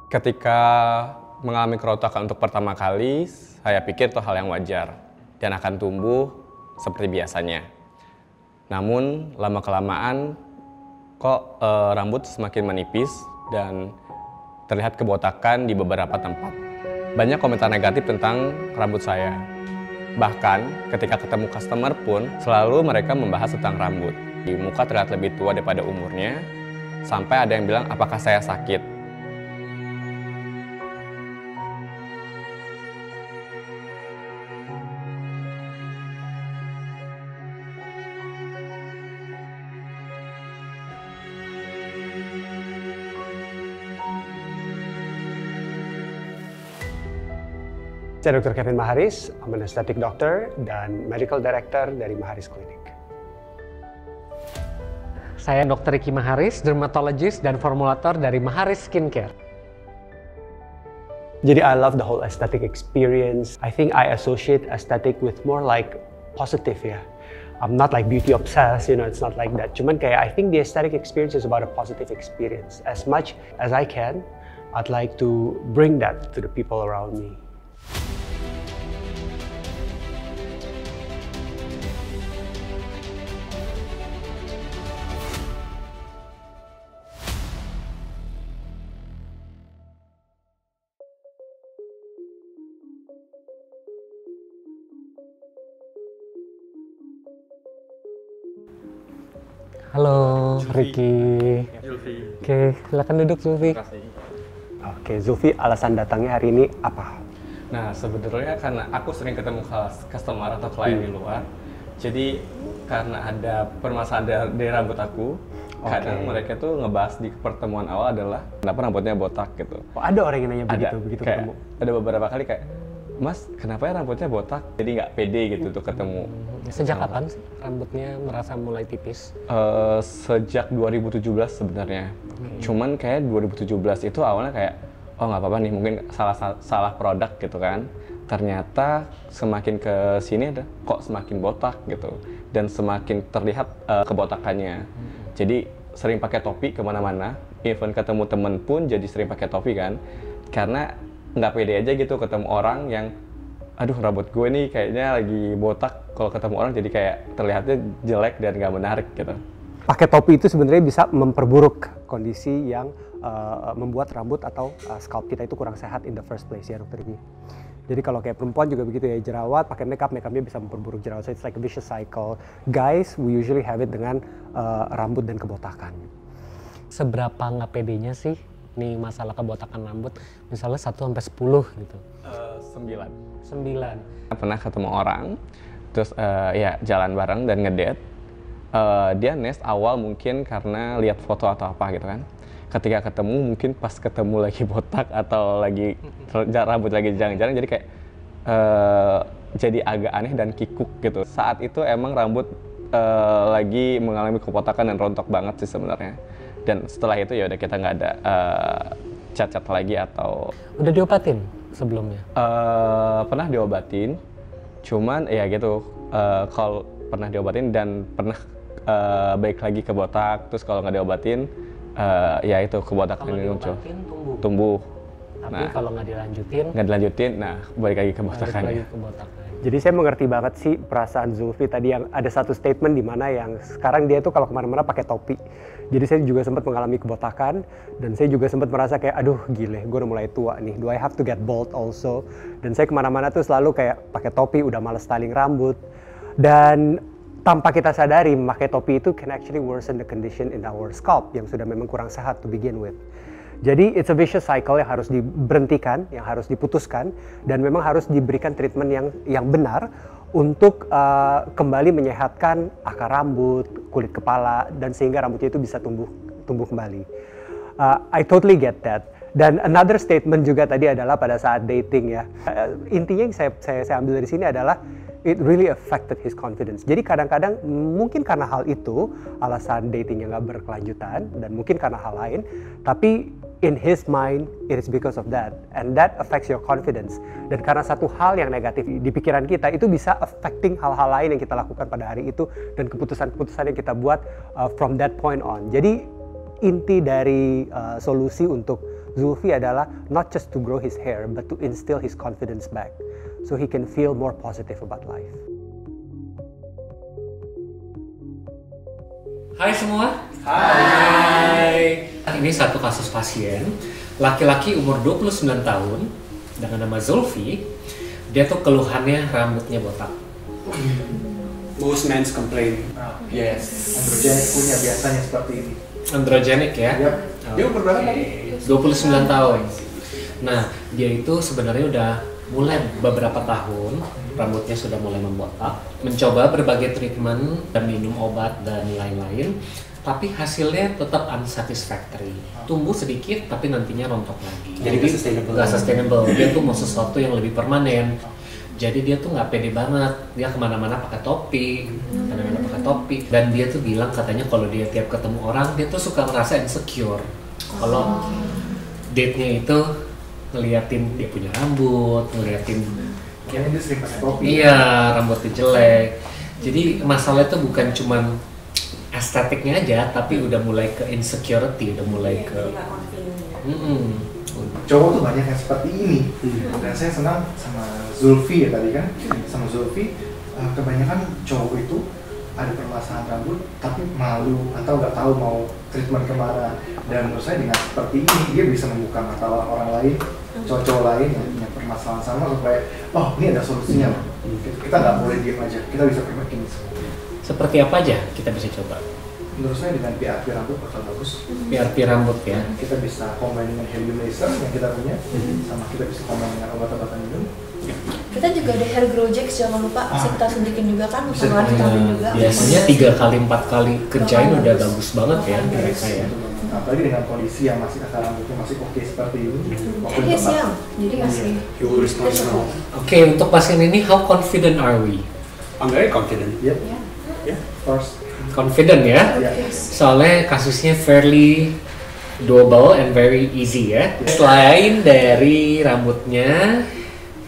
Ketika mengalami kerontokan untuk pertama kali, saya pikir itu hal yang wajar dan akan tumbuh seperti biasanya. Namun lama-kelamaan kok rambut semakin menipis dan terlihat kebotakan di beberapa tempat. Banyak komentar negatif tentang rambut saya. Bahkan ketika ketemu customer pun selalu mereka membahas tentang rambut. Di muka terlihat lebih tua daripada umurnya, sampai ada yang bilang apakah saya sakit. Saya Dr. Kevin Maharis, I'm an aesthetic doctor dan medical director dari Maharis Clinic. Saya Dr. Ricky Maharis, dermatologist dan formulator dari Maharis Skincare. Jadi I love the whole aesthetic experience. I think I associate aesthetic with more like positive ya. I'm not like beauty obsessed, it's not like that. Cuman kayak I think the aesthetic experience is about a positive experience. As much as I can, I'd like to bring that to the people around me. Halo, Ricky. Zulfi. Oke, silakan duduk, Zulfi. Oke, Zulfi, alasan datangnya hari ini apa? Nah, sebenarnya karena aku sering ketemu customer atau klien di luar, jadi karena ada permasalahan dari rambut aku, kadang mereka tuh ngebahas di pertemuan awal adalah kenapa rambutnya botak gitu. Oh, ada orang yang nanya begitu, begitu kayak, ketemu? Ada beberapa kali kayak, Mas, kenapa ya rambutnya botak? Jadi nggak pede gitu tuh ketemu. Sejak kapan sih rambutnya merasa mulai tipis? Sejak 2017 sebenarnya. Cuman kayak 2017 itu awalnya kayak, oh nggak apa-apa nih, mungkin salah produk gitu kan. Ternyata semakin ke sini kok semakin botak gitu. Dan semakin terlihat kebotakannya. Jadi sering pakai topi kemana-mana, even ketemu temen pun jadi sering pakai topi kan. Karena nggak pede aja gitu ketemu orang yang aduh rambut gue nih kayaknya lagi botak, kalau ketemu orang jadi kayak terlihatnya jelek dan nggak menarik gitu. Pakai topi itu sebenarnya bisa memperburuk kondisi yang membuat rambut atau scalp kita itu kurang sehat in the first place ya Dr. Ricky. Jadi kalau kayak perempuan juga begitu ya, jerawat pakai makeupnya bisa memperburuk jerawat, so it's like a vicious cycle. Guys, we usually have it dengan rambut dan kebotakan. Seberapa nggak pedenya sih nih masalah kebotakan rambut, misalnya 1 sampai 10 gitu? 9. Pernah ketemu orang, terus ya jalan bareng dan ngedate. Dia nest awal mungkin karena lihat foto atau apa gitu kan. Ketika ketemu mungkin pas ketemu lagi botak atau lagi rambut lagi jarang-jarang, jadi kayak jadi agak aneh dan kikuk gitu. Saat itu emang rambut lagi mengalami kebotakan dan rontok banget sih sebenarnya. Dan setelah itu ya udah kita nggak ada cat-cat lagi atau. Udah diobatin sebelumnya? Pernah diobatin, cuman ya gitu. Kalau pernah diobatin dan pernah balik lagi ke botak, terus kalau nggak diobatin, ya itu kebotakan ini muncul. Tumbuh. Tapi kalau nggak dilanjutin, nah balik lagi ke botakannya. Jadi saya mengerti banget sih perasaan Zulfi tadi, yang ada satu statement di mana yang sekarang dia tuh kalau kemana-mana pakai topi. Jadi saya juga sempat mengalami kebotakan dan saya juga sempat merasa kayak aduh gile, gue udah mulai tua nih, do I have to get bald also? Dan saya kemana-mana tuh selalu kayak pakai topi, udah males styling rambut. Dan tanpa kita sadari, memakai topi itu can actually worsen the condition in our scalp yang sudah memang kurang sehat to begin with. Jadi it's a vicious cycle yang harus diberhentikan, yang harus diputuskan, dan memang harus diberikan treatment yang benar untuk kembali menyehatkan akar rambut, kulit kepala, dan sehingga rambutnya itu bisa tumbuh kembali. I totally get that. Dan another statement juga tadi adalah pada saat dating ya. Intinya yang saya ambil dari sini adalah it really affected his confidence. Jadi kadang-kadang mungkin karena hal itu alasan datingnya nggak berkelanjutan, dan mungkin karena hal lain, tapi in his mind it is because of that, and that affects your confidence. Dan karena satu hal yang negatif di pikiran kita itu bisa affecting hal-hal lain yang kita lakukan pada hari itu dan keputusan-keputusan yang kita buat from that point on. Jadi inti dari solusi untuk Zulfi adalah not just to grow his hair, but to instill his confidence back, so he can feel more positive about life. Hai semua. Hai. Ini satu kasus pasien, laki-laki umur 29 tahun dengan nama Zulfi. Dia tuh keluhannya rambutnya botak. Most men's complain. Yes. Androgenik punya biasanya seperti ini. Androgenik ya. Yap. Dia umur berapa tadi? 29 tahun. Nah, dia itu sebenarnya udah mulai beberapa tahun rambutnya sudah mulai membotak, mencoba berbagai treatment dan minum obat dan lain-lain, tapi hasilnya tetap unsatisfactory. Tumbuh sedikit tapi nantinya rontok lagi. Jadi nggak sustainable. Dia tuh mau sesuatu yang lebih permanen. Jadi dia tuh nggak pede banget. Dia kemana-mana pakai topi, Dan dia tuh bilang katanya kalau dia tiap ketemu orang dia tuh suka merasa insecure. Kalau date-nya itu ngeliatin dia punya rambut, ngeliatin Kayaknya dia sering pakai topi. iya rambutnya jelek. Jadi masalah itu bukan cuman estetiknya aja, tapi udah mulai ke insecurity, udah mulai ke Cowok tuh banyak yang seperti ini. Dan saya senang sama Zulfi ya tadi kan. Sama Zulfi, kebanyakan cowok itu ada permasalahan rambut tapi malu atau nggak tahu mau treatment kemana. Dan menurut saya dengan seperti ini dia bisa membuka mata orang lain, cowok-cowok lain yang punya permasalahan sama supaya oh ini ada solusinya loh. Kita nggak boleh diam aja, kita bisa perbaiki ini semua. seperti apa aja kita bisa coba. Menurut saya dengan PRP rambut bakal bagus. PRP rambut ya. Kita bisa combine dengan helium laser yang kita punya, sama kita bisa combine dengan obat-obatan minum. Kita juga ada hair grow jacks, jangan lupa kita suntikin juga kan, sama vitamin juga. Biasanya 3 kali 4 kali kerjain udah bagus banget ya mereka ya. Apalagi dengan kondisi yang masih akar rambutnya masih oke seperti ini. Yes, ya. Jadi masih. You will respond now. Oke, untuk pasien ini how confident are we? I'm very confident. Yep. Ya. Yeah. First. Confident ya? Soalnya kasusnya fairly doable and very easy ya. Selain dari rambutnya,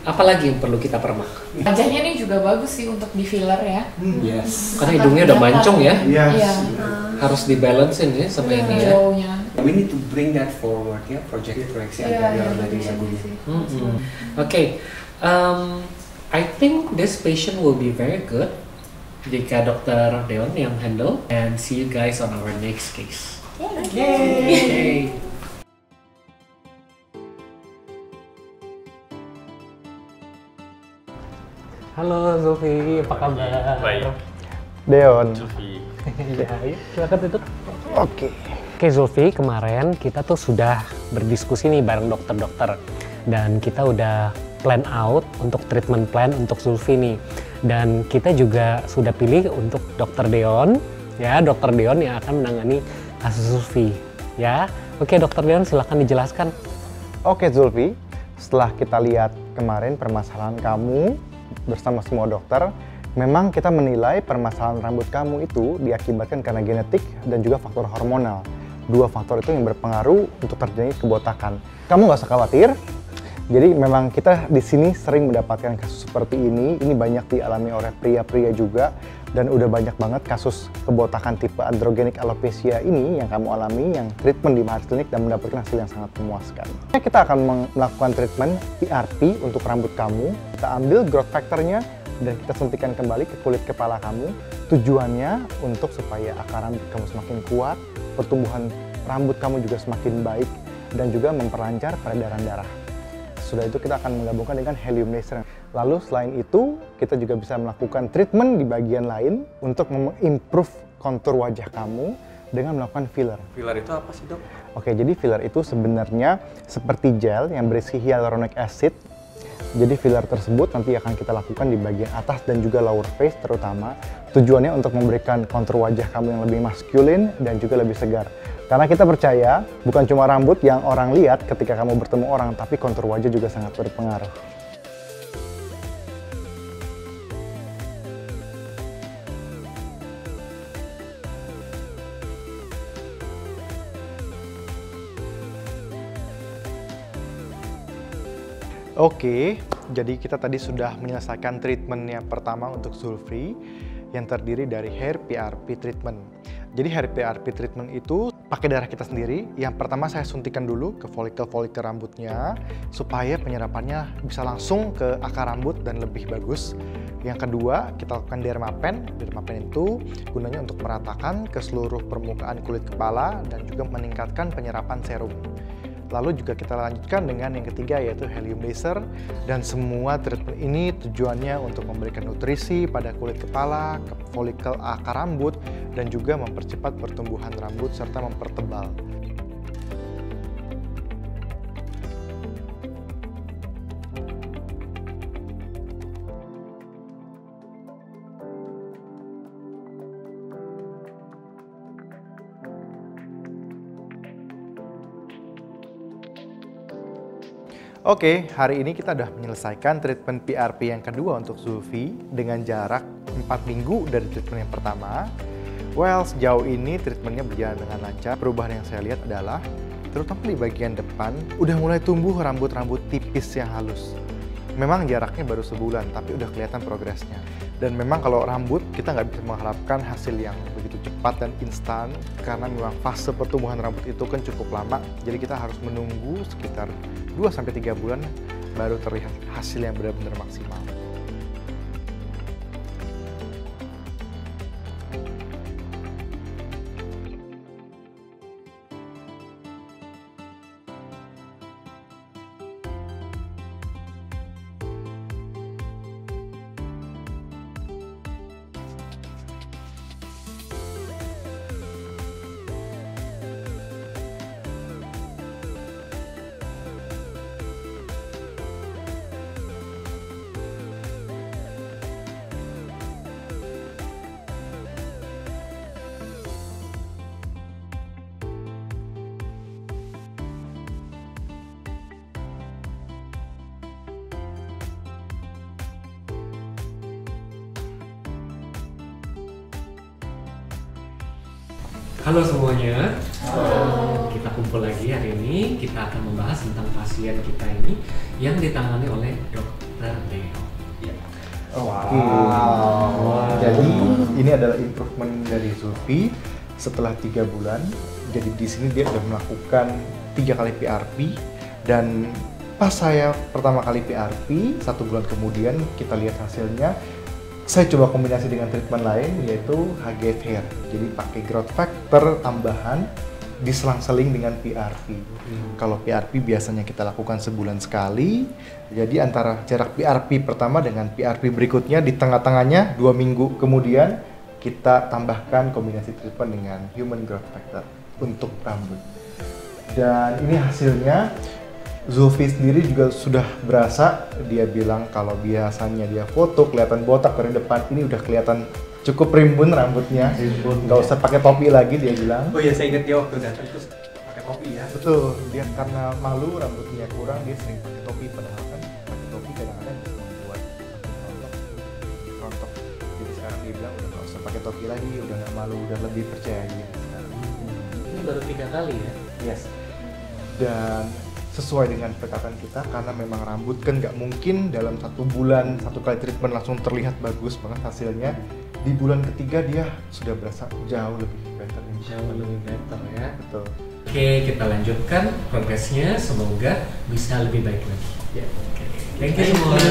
apa lagi yang perlu kita permak? Wajahnya nih juga bagus sih untuk di filler ya. Yes. Karena hidungnya udah mancung ya, Yes. Iya. harus dibalancein ya sama ini ya. Jauhnya. We need to bring that forward ya, proyeksi Iya, agar iya, dari bagus lagunya. sih. Oke, I think this patient will be very good jika Dr. Deon yang handle, and see you guys on our next case. Yay! Halo Zulfi, apa kabar? Baik, Deon. Zulfi. Ya, yuk, silakan tutup. Oke Zulfi, kemarin kita tuh sudah berdiskusi nih bareng dokter-dokter, dan kita udah plan out untuk treatment plan untuk Zulfi nih, dan kita juga sudah pilih untuk Dr. Deon ya, Dr. Deon yang akan menangani kasus Zulfi ya. Oke Dr. Deon, silakan dijelaskan. Oke Zulfi, setelah kita lihat kemarin permasalahan kamu bersama semua dokter, memang kita menilai permasalahan rambut kamu itu diakibatkan karena genetik dan juga faktor hormonal. Dua faktor itu yang berpengaruh untuk terjadi kebotakan. Kamu nggak usah khawatir. Jadi memang kita di sini sering mendapatkan kasus seperti ini. Ini banyak dialami oleh pria-pria juga, dan udah banyak banget kasus kebotakan tipe androgenik alopecia ini yang kamu alami, yang treatment di Mahathir Clinic dan mendapatkan hasil yang sangat memuaskan. Kita akan melakukan treatment PRP untuk rambut kamu. Kita ambil growth factornya dan kita suntikan kembali ke kulit kepala kamu. Tujuannya untuk supaya akar rambut kamu semakin kuat, pertumbuhan rambut kamu juga semakin baik, dan juga memperlancar peredaran darah. Sudah itu kita akan menggabungkan dengan helium laser. Lalu selain itu, kita juga bisa melakukan treatment di bagian lain untuk mengimprove kontur wajah kamu dengan melakukan filler. Filler itu apa sih dok? Oke, jadi filler itu sebenarnya seperti gel yang berisi hyaluronic acid. Jadi filler tersebut nanti akan kita lakukan di bagian atas dan juga lower face terutama. Tujuannya untuk memberikan kontur wajah kamu yang lebih maskulin dan juga lebih segar. Karena kita percaya bukan cuma rambut yang orang lihat ketika kamu bertemu orang, tapi kontur wajah juga sangat berpengaruh. Oke, jadi kita tadi sudah menyelesaikan treatment yang pertama untuk Zulfi yang terdiri dari hair PRP treatment. Jadi hair PRP treatment itu pakai darah kita sendiri. Yang pertama saya suntikan dulu ke folikel-folikel rambutnya supaya penyerapannya bisa langsung ke akar rambut dan lebih bagus. Yang kedua, kita lakukan dermapen. Dermapen itu gunanya untuk meratakan ke seluruh permukaan kulit kepala dan juga meningkatkan penyerapan serum. Lalu juga kita lanjutkan dengan yang ketiga, yaitu helium laser. Dan semua treatment ini tujuannya untuk memberikan nutrisi pada kulit kepala, ke folikel akar rambut, dan juga mempercepat pertumbuhan rambut serta mempertebal. Oke, hari ini kita sudah menyelesaikan treatment PRP yang kedua untuk Zulfi dengan jarak 4 minggu dari treatment yang pertama. Well, sejauh ini treatmentnya berjalan dengan lancar. Perubahan yang saya lihat adalah, terutama di bagian depan, udah mulai tumbuh rambut-rambut tipis yang halus. Memang jaraknya baru sebulan, tapi udah kelihatan progresnya. Dan memang kalau rambut, kita nggak bisa mengharapkan hasil yang begitu cepat dan instan, karena memang fase pertumbuhan rambut itu kan cukup lama. Jadi kita harus menunggu sekitar 2-3 bulan baru terlihat hasil yang benar-benar maksimal. Halo semuanya. Halo. Kita kumpul lagi hari ini. Kita akan membahas tentang pasien kita ini yang ditangani oleh Dr. Deo. Wow. Jadi ini adalah improvement dari Zulfi setelah 3 bulan. Jadi di sini dia sudah melakukan 3 kali PRP, dan pas saya pertama kali PRP 1 bulan kemudian kita lihat hasilnya. Saya coba kombinasi dengan treatment lain, yaitu HGF Hair. Jadi pakai growth factor tambahan diselang-seling dengan PRP. Kalau PRP biasanya kita lakukan sebulan sekali. Jadi antara jarak PRP pertama dengan PRP berikutnya, di tengah-tengahnya 2 minggu kemudian kita tambahkan kombinasi treatment dengan human growth factor untuk rambut. Dan ini hasilnya. Zulfi sendiri juga sudah berasa. Dia bilang kalau biasanya dia foto kelihatan botak dari depan, ini udah kelihatan cukup rimbun rambutnya. Nggak usah pakai topi lagi, dia bilang. Oh iya, saya ingat dia waktu datang terus pakai topi ya. Betul, dia karena malu rambutnya kurang, dia sering pakai topi. Padahal kan pakai topi kadang-kadang bisa membuat rontok. Jadi sekarang dia bilang udah nggak usah pakai topi lagi, udah nggak malu, udah lebih percaya diri sekarang. Ini baru 3 kali ya? Yes. Dan sesuai dengan perkataan kita, karena memang rambut kan nggak mungkin dalam 1 bulan 1 kali treatment langsung terlihat bagus banget hasilnya. Di bulan ketiga dia sudah berasa jauh lebih better. Jauh lebih better ya. Betul. Oke, kita lanjutkan progresnya. Semoga bisa lebih baik lagi. Ya. Oke. Thank you semua.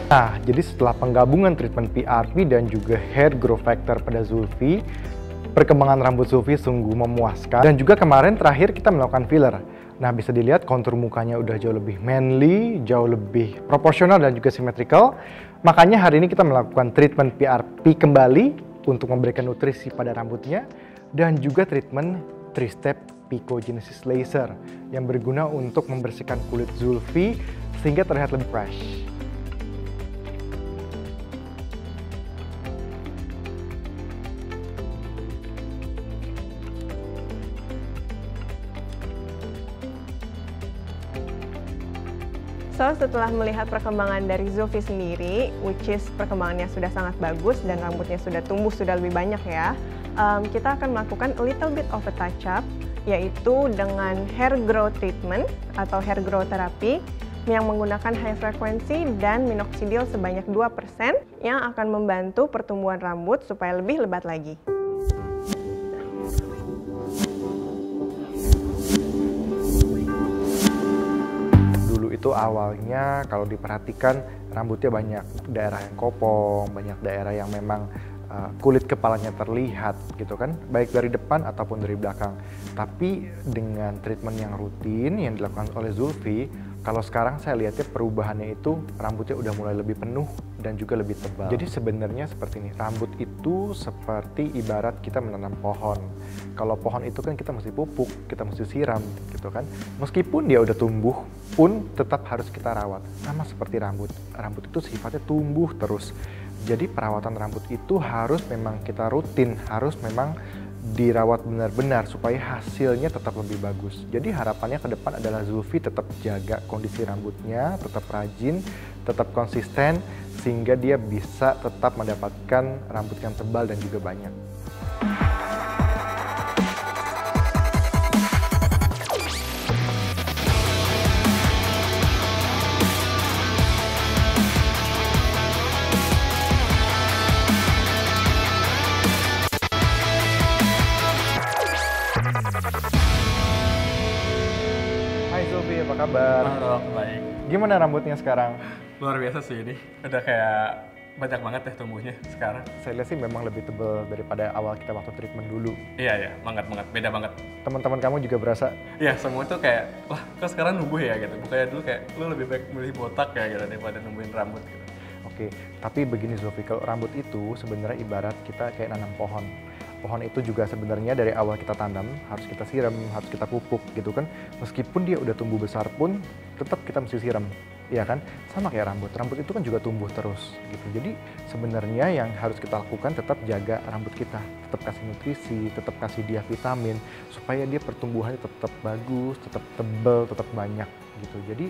Nah, jadi setelah penggabungan treatment PRP dan juga hair growth factor pada Zulfi, perkembangan rambut Zulfi sungguh memuaskan. Dan juga kemarin terakhir kita melakukan filler. Nah, bisa dilihat kontur mukanya udah jauh lebih manly, jauh lebih proporsional dan juga symmetrical. Makanya hari ini kita melakukan treatment PRP kembali untuk memberikan nutrisi pada rambutnya, dan juga treatment 3-step Picogenesis Laser yang berguna untuk membersihkan kulit Zulfi sehingga terlihat lebih fresh. So, setelah melihat perkembangan dari Zulfi sendiri, which is perkembangannya sudah sangat bagus dan rambutnya sudah tumbuh sudah lebih banyak ya, kita akan melakukan a little bit of a touch up, yaitu dengan hair growth treatment atau hair growth therapy yang menggunakan high frequency dan minoxidil sebanyak 2% yang akan membantu pertumbuhan rambut supaya lebih lebat lagi. Itu awalnya kalau diperhatikan rambutnya banyak daerah yang kopong, banyak daerah yang memang kulit kepalanya terlihat gitu kan, baik dari depan ataupun dari belakang. Tapi dengan treatment yang rutin yang dilakukan oleh Zulfi, kalau sekarang saya lihatnya perubahannya itu rambutnya udah mulai lebih penuh dan juga lebih tebal. Jadi sebenarnya seperti ini, rambut itu seperti ibarat kita menanam pohon. Kalau pohon itu kan kita mesti pupuk, kita mesti siram gitu kan. Meskipun dia udah tumbuh pun tetap harus kita rawat. Sama seperti rambut. Rambut itu sifatnya tumbuh terus. Jadi perawatan rambut itu harus memang kita rutin, harus memang dirawat benar-benar supaya hasilnya tetap lebih bagus. Jadi harapannya ke depan adalah Zulfi tetap jaga kondisi rambutnya, tetap rajin, tetap konsisten, sehingga dia bisa tetap mendapatkan rambut yang tebal dan juga banyak. Hai Zulfi, apa kabar? Halo, baik. Gimana rambutnya sekarang? Luar biasa sih ini. Udah kayak banyak banget ya tumbuhnya sekarang. Saya lihat sih memang lebih tebal daripada awal kita waktu treatment dulu. Iya, banget. Beda banget. Teman-teman kamu juga berasa? Iya, semua tuh kayak, wah kok sekarang numbuh ya gitu. Bukannya dulu kayak, lu lebih baik milih botak ya gitu daripada numbuhin rambut gitu. Oke, tapi begini Zulfi, kalau rambut itu sebenarnya ibarat kita kayak nanam pohon. Pohon itu juga sebenarnya dari awal kita tanam, harus kita siram, harus kita pupuk gitu kan. Meskipun dia udah tumbuh besar pun, tetap kita mesti siram, ya kan? Sama kayak rambut, rambut itu kan juga tumbuh terus gitu. Jadi sebenarnya yang harus kita lakukan tetap jaga rambut kita, tetap kasih nutrisi, tetap kasih dia vitamin, supaya dia pertumbuhannya tetap bagus, tetap tebal, tetap banyak gitu. Jadi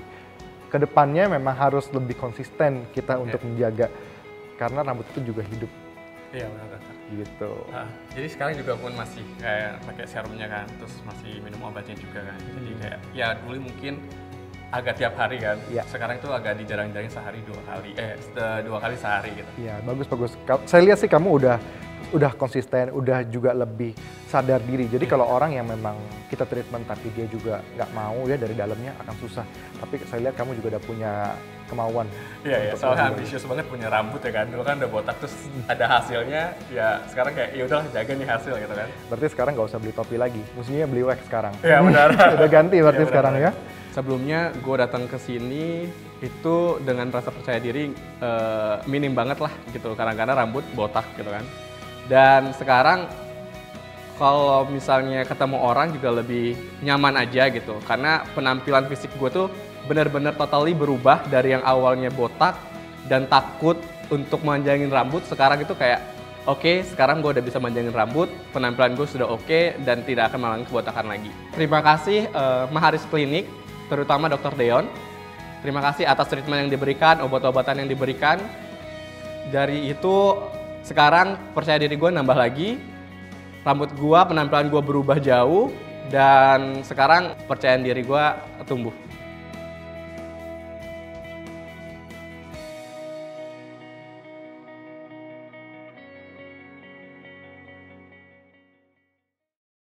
kedepannya memang harus lebih konsisten kita untuk menjaga, karena rambut itu juga hidup. Iya, benar. Gitu. Nah, jadi sekarang juga pun masih kayak pakai serumnya kan, terus masih minum obatnya juga kan. Jadi kayak ya dulu mungkin agak tiap hari kan. Ya. Sekarang itu agak dijarang-jarang sehari 2 kali. 2 kali sehari gitu. Iya, bagus. Saya lihat sih kamu udah konsisten, udah juga lebih sadar diri. Jadi kalau orang yang memang kita treatment tapi dia juga nggak mau ya dari dalamnya akan susah. Tapi saya lihat kamu juga udah punya kemauan. Iya, soalnya ambisius banget punya rambut ya kan. Dulu kan udah botak terus ada hasilnya, ya sekarang kayak ya udahlah jaga nih hasil gitu kan. Berarti sekarang nggak usah beli topi lagi, mestinya beli wax sekarang. Iya benar. Udah ganti berarti Ya, sekarang ya. Sebelumnya gue datang ke sini itu dengan rasa percaya diri minim banget lah gitu, kadang-kadang rambut botak gitu kan. Dan sekarang kalau misalnya ketemu orang juga lebih nyaman aja gitu, karena penampilan fisik gue tuh benar-benar totally berubah dari yang awalnya botak dan takut untuk manjangin rambut. Sekarang itu kayak oke, sekarang gue udah bisa manjangin rambut, penampilan gue sudah oke dan tidak akan mengalami kebotakan lagi. Terima kasih Maharis Klinik, terutama Dr. Deon. Terima kasih atas treatment yang diberikan, obat-obatan yang diberikan. Dari itu sekarang percaya diri gue nambah lagi, rambut gue, penampilan gue berubah jauh, dan sekarang percayaan diri gue tumbuh.